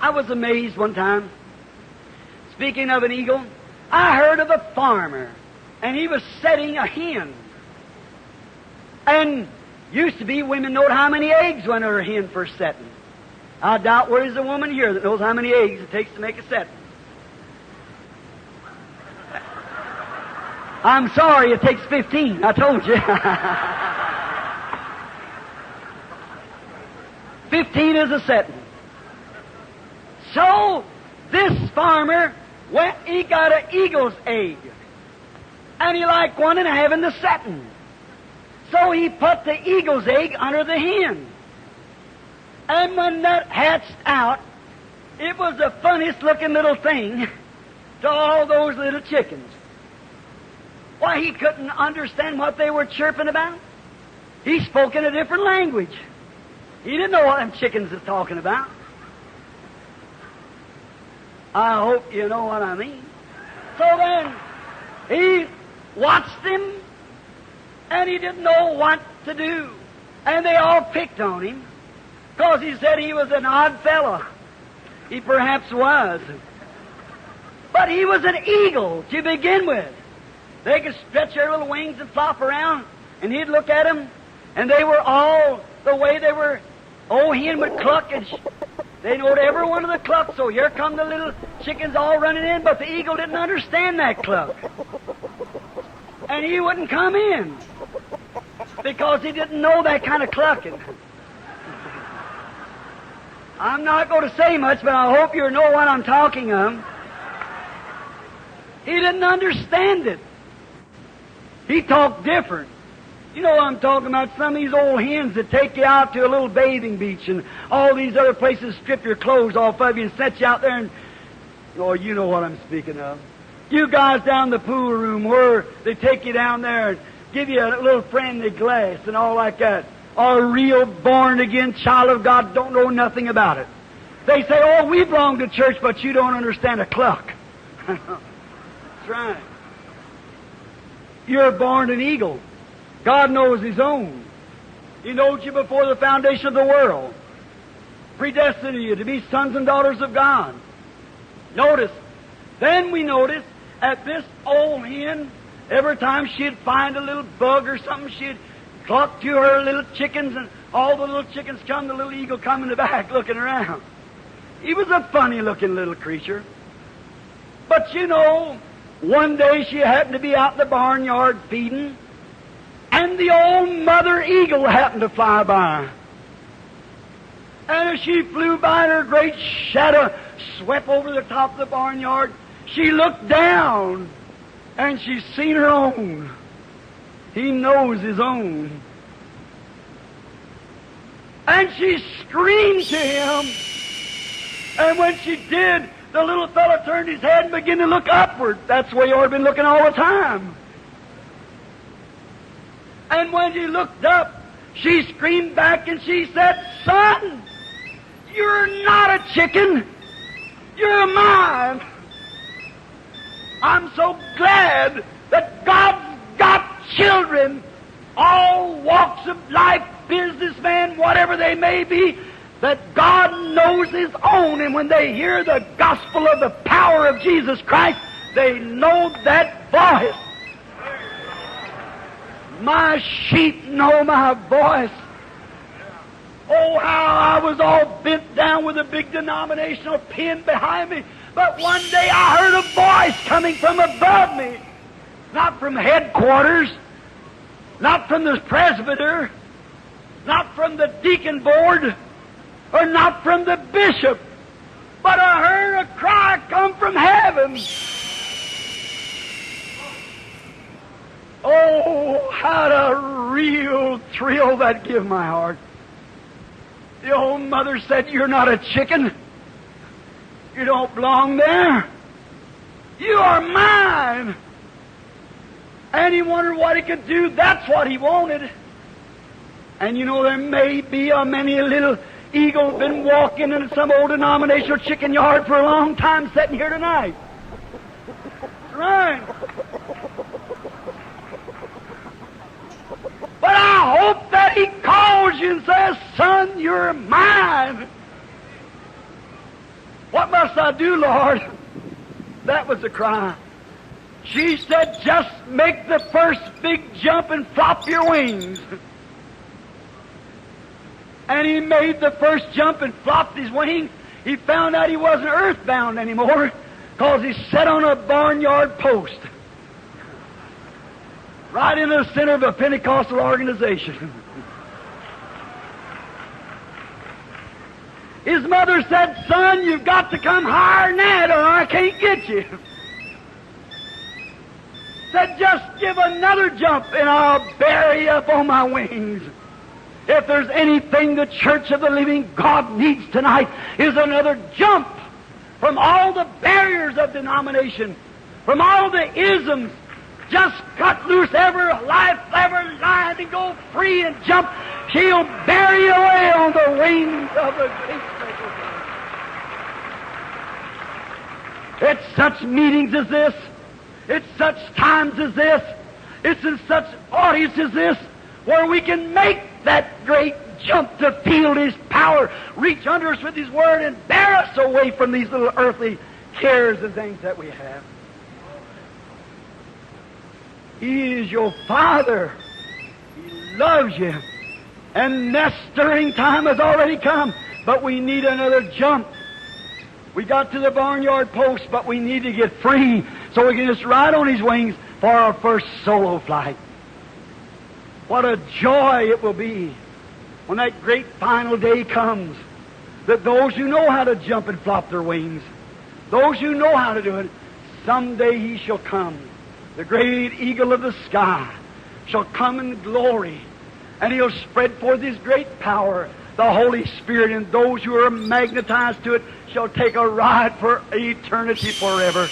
I was amazed one time. Speaking of an eagle, I heard of a farmer, and he was setting a hen. And used to be women knowed how many eggs went her hen first setting. I doubt where is a woman here that knows how many eggs it takes to make a setting. I'm sorry, it takes 15. I told you. 15 is a setting. So, this farmer he got an eagle's egg. And he liked one and having the setting. So he put the eagle's egg under the hen. And when that hatched out, it was the funniest looking little thing to all those little chickens. Why, he couldn't understand what they were chirping about. He spoke in a different language. He didn't know what them chickens was talking about. I hope you know what I mean. So then, he watched him, and he didn't know what to do. And they all picked on him, because he said he was an odd fellow. He perhaps was. But he was an eagle to begin with. They could stretch their little wings and flop around, and he'd look at them, and they were all the way they were. Oh, hen would cluck, and they knowed every one of the clucks, so here come the little chickens all running in, but the eagle didn't understand that cluck. And he wouldn't come in, because he didn't know that kind of clucking. I'm not going to say much, but I hope you know what I'm talking of. He didn't understand it. He talked different. You know what I'm talking about? Some of these old hens that take you out to a little bathing beach and all these other places, strip your clothes off of you and set you out there and... Oh, you know what I'm speaking of. You guys down the pool room where they take you down there and give you a little friendly glass and all like that. A real born-again child of God don't know nothing about it. They say, oh, we belong to church, but you don't understand a cluck. That's right. You're born an eagle. God knows His own. He knows you before the foundation of the world. Predestined you to be sons and daughters of God. Notice. Then we notice at this old hen, every time she'd find a little bug or something, she'd cluck to her little chickens, and all the little chickens come, the little eagle come in the back looking around. He was a funny-looking little creature. But you know, one day she happened to be out in the barnyard feeding, and the old mother eagle happened to fly by. And as she flew by, and her great shadow swept over the top of the barnyard, she looked down, and she seen her own. He knows his own. And she screamed to him, and when she did, the little fellow turned his head and began to look upward. That's where you ought to be looking all the time. And when he looked up, she screamed back and she said, son, you're not a chicken. You're mine. I'm so glad that God's got children, all walks of life, businessmen, whatever they may be, that God knows His own, and when they hear the gospel of the power of Jesus Christ, they know that voice. My sheep know my voice. Oh, how I was all bent down with a big denominational pin behind me, but one day I heard a voice coming from above me, not from headquarters, not from the presbyter, not from the deacon board, or not from the bishop, but I heard a cry come from heaven. Oh, how a real thrill that give my heart. The old mother said, you're not a chicken. You don't belong there. You are mine. And he wondered what he could do. That's what he wanted. And you know, there may be a many little eagle been walking in some old denominational chicken yard for a long time, sitting here tonight. That's right. But I hope that he calls you and says, son, you're mine. Yes, I do, Lord. That was the cry. She said, just make the first big jump and flop your wings. And he made the first jump and flopped his wings. He found out he wasn't earthbound anymore because he sat on a barnyard post right in the center of a Pentecostal organization. His mother said, son, you've got to come higher than that or I can't get you. Said, just give another jump and I'll bear you up on my wings. If there's anything the Church of the Living God needs tonight is another jump from all the barriers of denomination, from all the isms. Just cut loose every life, every line, and go free and jump. She'll bear you away on the wings of the great special God. It's such meetings as this. It's such times as this. It's in such audience as this where we can make that great jump to feel His power, reach under us with His Word, and bear us away from these little earthly cares and things that we have. He is your Father. He loves you. And nest stirring time has already come, but we need another jump. We got to the barnyard post, but we need to get free so we can just ride on His wings for our first solo flight. What a joy it will be when that great final day comes, that those who know how to jump and flop their wings, those who know how to do it, someday He shall come. The great eagle of the sky shall come in glory, and He'll spread forth His great power, the Holy Spirit, and those who are magnetized to it shall take a ride for eternity forever.